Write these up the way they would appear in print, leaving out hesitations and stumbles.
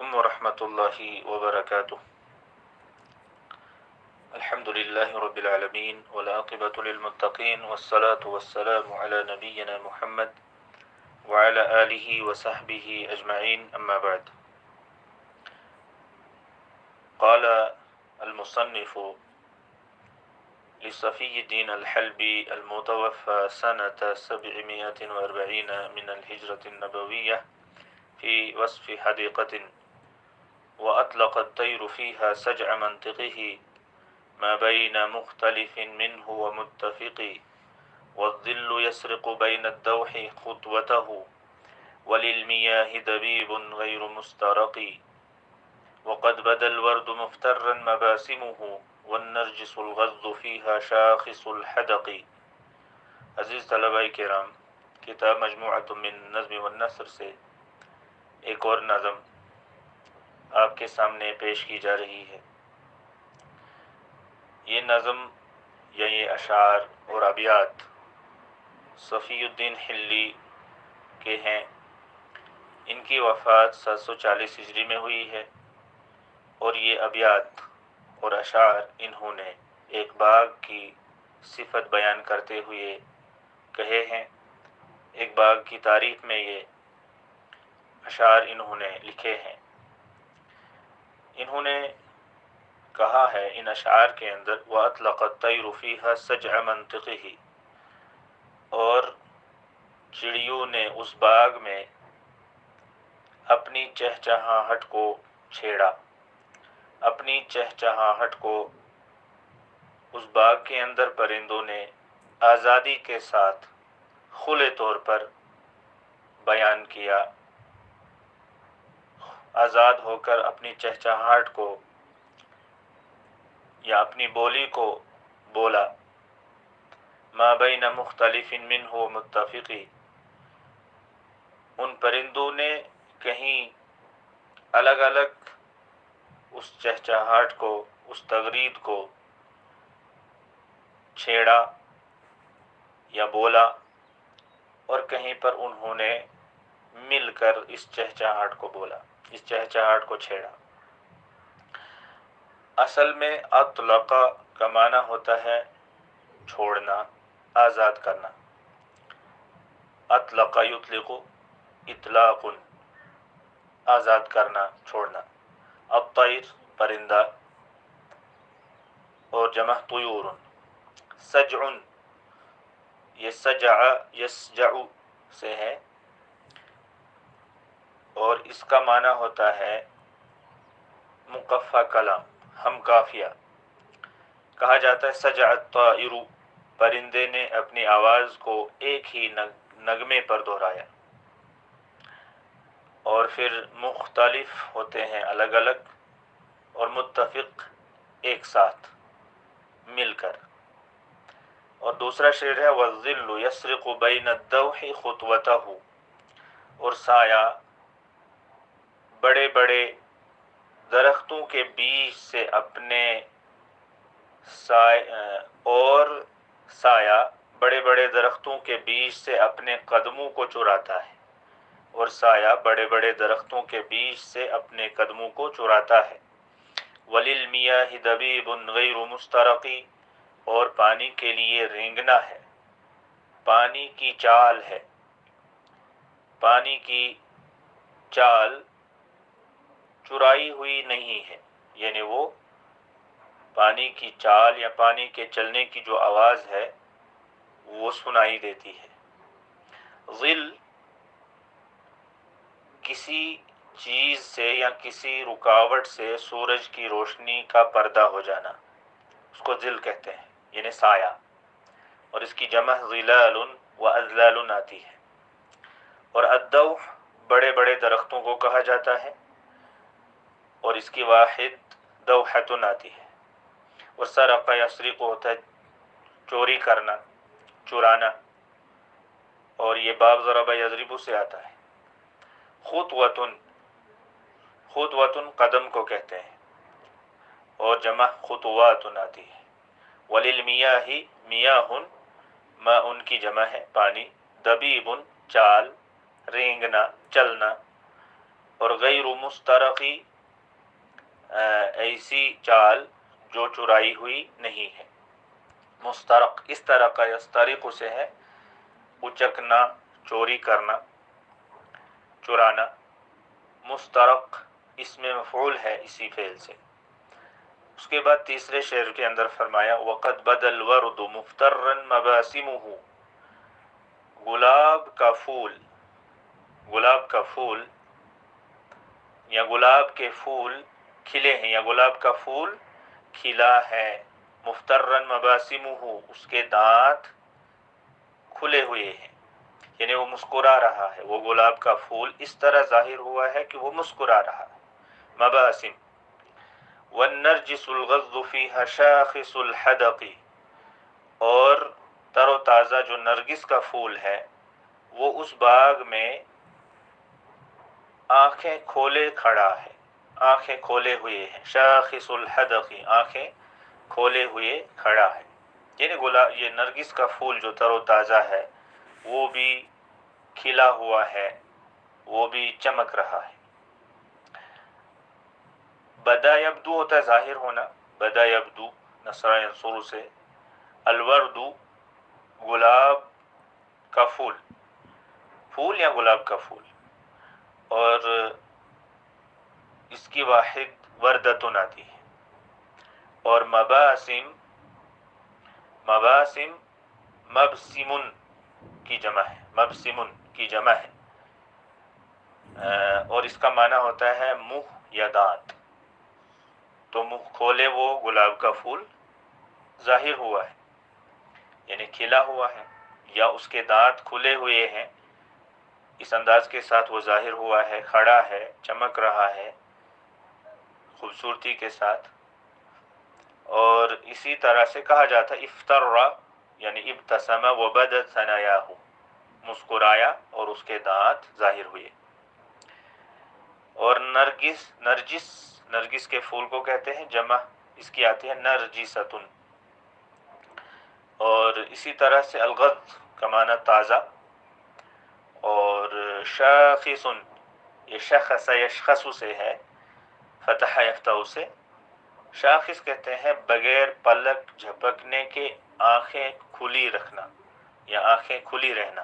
علیکم ورحمۃ اللہ وبرکاتہ۔ الحمد للہ رب العالمین والعاقبۃ للمتقین والصلاة والسلام علی نبینا محمد وعلی آلہ وصحبہ اجمعین، اما بعد۔ قال المصنف لصفی الدین الحلبی المتوفى سنة 740 من الہجرة النبویہ في وصف حديقة وأطلق الطير فيها سجع منطقه ما بين مختلف منه ومتفق والظل يسرق بين الدوح خطوته وللمياه دبيب غير مسترق وقد بدا الورد مفترا مباسمه والنرجس الغض فيها شاخص الحدق۔ عزیز طلباء کرام، کتاب مجموعۃ من نظم والنثر سے ایک اور نظم آپ کے سامنے پیش کی جا رہی ہے۔ یہ نظم یا یہ اشعار اور ابیات صفی الدین حلی کے ہیں۔ ان کی وفات 740 ہجری میں ہوئی ہے، اور یہ ابیات اور اشعار انہوں نے ایک باغ کی صفت بیان کرتے ہوئے کہے ہیں۔ ایک باغ کی تعریف میں یہ اشعار انہوں نے لکھے ہیں۔ انہوں نے کہا ہے ان اشعار کے اندر وَأَطْلَقَ الطَّيْرُ فِيهَا سَجْعَ مَنْطِقِهِ، اور چڑیوں نے اس باغ میں اپنی چہچہاہٹ کو چھیڑا، اپنی چہچہاہٹ کو اس باغ کے اندر پرندوں نے آزادی کے ساتھ کھلے طور پر بیان کیا، آزاد ہو کر اپنی چہچہاہٹ کو یا اپنی بولی کو بولا۔ ما بین مختلف منہ ومتفق، ان پرندوں نے کہیں الگ الگ اس چہچہاہٹ کو، اس تغرید کو چھیڑا یا بولا، اور کہیں پر انہوں نے مل کر اس چہچہاہٹ کو بولا، اس چہچہاہٹ کو چھیڑا۔ اصل میں اطلق کا معنی ہوتا ہے چھوڑنا، آزاد کرنا۔ اطلق یطلق اطلاق، آزاد کرنا، چھوڑنا۔ الطیر پرندہ، اور جمع طیور۔ سجع، یہ سجع یسجع سے ہے، اور اس کا معنی ہوتا ہے مقفع کلام، ہم قافیہ۔ کہا جاتا ہے سجع الطائر، پرندے نے اپنی آواز کو ایک ہی نغمے پر دہرایا، اور پھر مختلف ہوتے ہیں الگ الگ، اور متفق ایک ساتھ مل کر۔ اور دوسرا شعر ہے وَالظِّلُّ يَسْرِقُ بَيْنَ الدَّوْحِ خُطْوَتَهُ، اور سایہ بڑے بڑے درختوں کے بیچ سے اپنے سایہ بڑے بڑے درختوں کے بیچ سے اپنے قدموں کو چراتا ہے، اور سایہ بڑے بڑے درختوں کے بیچ سے اپنے قدموں کو چراتا ہے۔ وَلِلْمِيَاهِ دَبِيبٌ غَيْرُ مُسْتَرَقِ، اور پانی کے لیے رینگنا ہے، پانی کی چال ہے، پانی کی چال چرائی ہوئی نہیں ہے، یعنی وہ پانی کی چال یا پانی کے چلنے کی جو آواز ہے وہ سنائی دیتی ہے۔ ظل کسی چیز سے یا کسی رکاوٹ سے سورج کی روشنی کا پردہ ہو جانا، اس کو ظل کہتے ہیں، یعنی سایہ، اور اس کی جمع ظلال و اذلال آتی ہے۔ اور الدوح بڑے بڑے درختوں کو کہا جاتا ہے، اور اس کی واحد دوحۃ آتی ہے۔ اور سرق یسرق ہوتا ہے چوری کرنا، چرانا، اور یہ باب ضرب یضرب سے آتا ہے۔ خطوۃ، خطوۃ قدم کو کہتے ہیں، اور جمع خطوات آتی ہے۔ وللمیاہ میاہ، ماء ان کی جمع ہے پانی، دبیب چال، رینگنا، چلنا، اور غیر مسترقی ایسی چال جو چرائی ہوئی نہیں ہے. مسترق استرق یسترق سے ہے اچکنا، چوری کرنا، چرانا. مسترق اس میں مفعول ہے اسی فعل سے. اس کے بعد تیسرے شعر کے اندر فرمایا وَقَدْ بَدَا الْوَرْدُ مُفْتَرًّا مَبَاسِمُهُ. گلاب کا پھول، گلاب کا پھول یا گلاب کے پھول کھلے ہیں، یا گلاب کا پھول کھلا ہے. مفترن مباسمہ، اس کے دانت کھلے ہوئے ہیں، یعنی وہ مسکرا رہا ہے. وہ گلاب کا پھول اس طرح ظاہر ہوا ہے کہ وہ مسکرا رہا ہے. مباسم. والنرجس الغض فیہا شاخص الحدق، اور تر و تازہ جو نرگس کا پھول ہے وہ اس باغ میں آنکھیں کھولے کھڑا ہے، آنکھیں کھولے ہوئے ہیں. شاخص الحدق، آنکھیں کھولے ہوئے کھڑا ہے. یعنی یہ نرگس کا پھول جو تر و تازہ ہے وہ بھی کھلا ہوا ہے، وہ بھی چمک رہا ہے. بدا یبدو ہوتا ہے ظاہر ہونا، بدا یبدو نصر ینصر سے. الورد گلاب کا پھول، پھول یا گلاب کا پھول، اور اس کی واحد وردتن آتی ہے. اور مباسم، مباسم مبسمن کی جمع ہے، مبسمن کی جمع ہے. اور اس کا معنی ہوتا ہے منہ یا دانت. تو منہ کھولے وہ گلاب کا پھول ظاہر ہوا ہے، یعنی کھلا ہوا ہے، یا اس کے دانت کھلے ہوئے ہیں. اس انداز کے ساتھ وہ ظاہر ہوا ہے، کھڑا ہے، چمک رہا ہے خوبصورتی کے ساتھ. اور اسی طرح سے کہا جاتا افطرا، یعنی ابتسم وبدت ثنایاہ، مسکرایا اور اس کے دانت ظاہر ہوئے. اور نرگس کے پھول کو کہتے ہیں، جمع اس کی آتی ہے نرجستن. اور اسی طرح سے الغض کا معنی تازہ. اور شاخص، یہ شخص یشخص سے ہے، فتح یفتح سے. شاخص کہتے ہیں بغیر پلک جھپکنے کے آنکھیں کھلی رکھنا یا آنکھیں کھلی رہنا.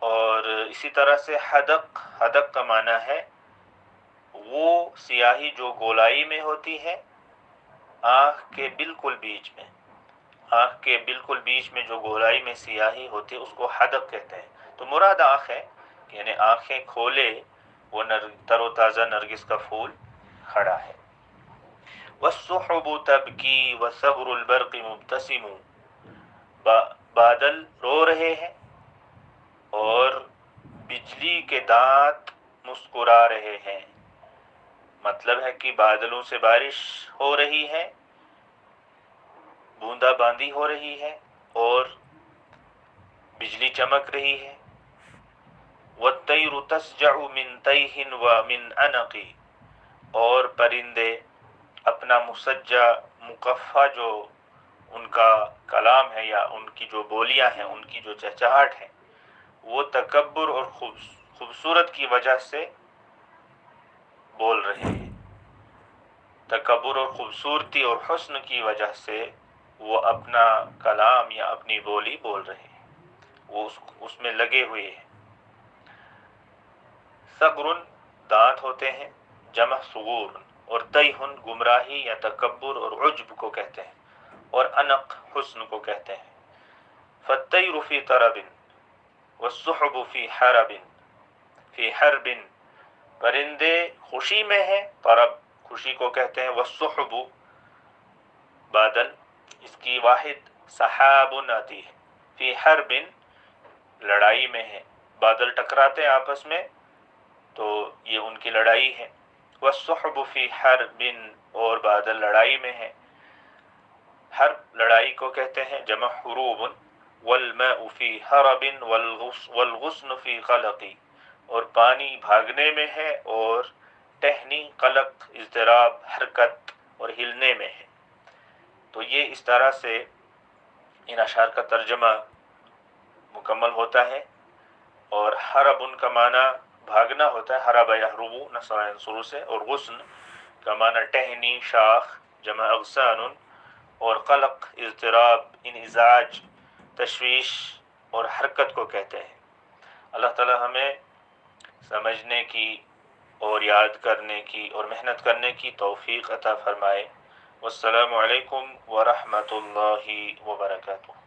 اور اسی طرح سے حدق، حدق کا معنی ہے وہ سیاہی جو گولائی میں ہوتی ہے، آنکھ کے بالکل بیچ میں، آنکھ کے بالکل بیچ میں جو گولائی میں سیاہی ہوتی ہے اس کو حدق کہتے ہیں. تو مراد آنکھ ہے، یعنی آنکھیں کھولے وہ تر و تازہ نرگس کا پھول کھڑا ہے. والسحب تبکی وثغر البرق مبتسم، بادل رو رہے ہیں اور بجلی کے دانت مسکرا رہے ہیں. مطلب ہے کہ بادلوں سے بارش ہو رہی ہے، بوندا باندی ہو رہی ہے اور بجلی چمک رہی ہے. والطیر تسجع من تیہ ومن عنق، اور پرندے اپنا مسجع مقفع جو ان کا کلام ہے یا ان کی جو بولیاں ہیں، ان کی جو چہچہاٹ ہے، وہ تکبر اور خوبصورت کی وجہ سے بول رہے ہیں. تکبر اور خوبصورتی اور حسن کی وجہ سے وہ اپنا کلام یا اپنی بولی بول رہے ہیں، وہ اس میں لگے ہوئے ہیں. ثغر دانت ہوتے ہیں، جمع صغور. اور تیہن گمراہی یا تکبر اور عجب کو کہتے ہیں، اور انق حسن کو کہتے ہیں. فالطیر فی طرب والسحب فی حرب، فی حرب، پرندے خوشی میں ہیں، طرب خوشی کو کہتے ہیں. والسحب بادل، اس کی واحد سحاب آتی ہے. فی حرب لڑائی میں ہے، بادل ٹکراتے ہیں آپس میں تو یہ ان کی لڑائی ہے. والسحب فی حرب، اور بادل لڑائی میں ہے. حرب لڑائی کو کہتے ہیں، جمع حروب. والماء فی حرب والغصن فی قلق، اور پانی بھاگنے میں ہے اور ٹہنی قلق اضطراب حرکت اور ہلنے میں ہے. تو یہ اس طرح سے ان اشعار کا ترجمہ مکمل ہوتا ہے. اور حرب کا معنی بھاگنا ہوتا ہے، حرب یحربو نصر ینصرو سے، اور غصن کا معنی ٹہنی، شاخ، جمع اغصان، اور قلق، اضطراب، انزعاج، تشویش اور حرکت کو کہتے ہیں۔ اللہ تعالی ہمیں سمجھنے کی اور یاد کرنے کی اور محنت کرنے کی توفیق عطا فرمائے۔ والسلام علیکم ورحمۃ اللہ وبرکاتہ۔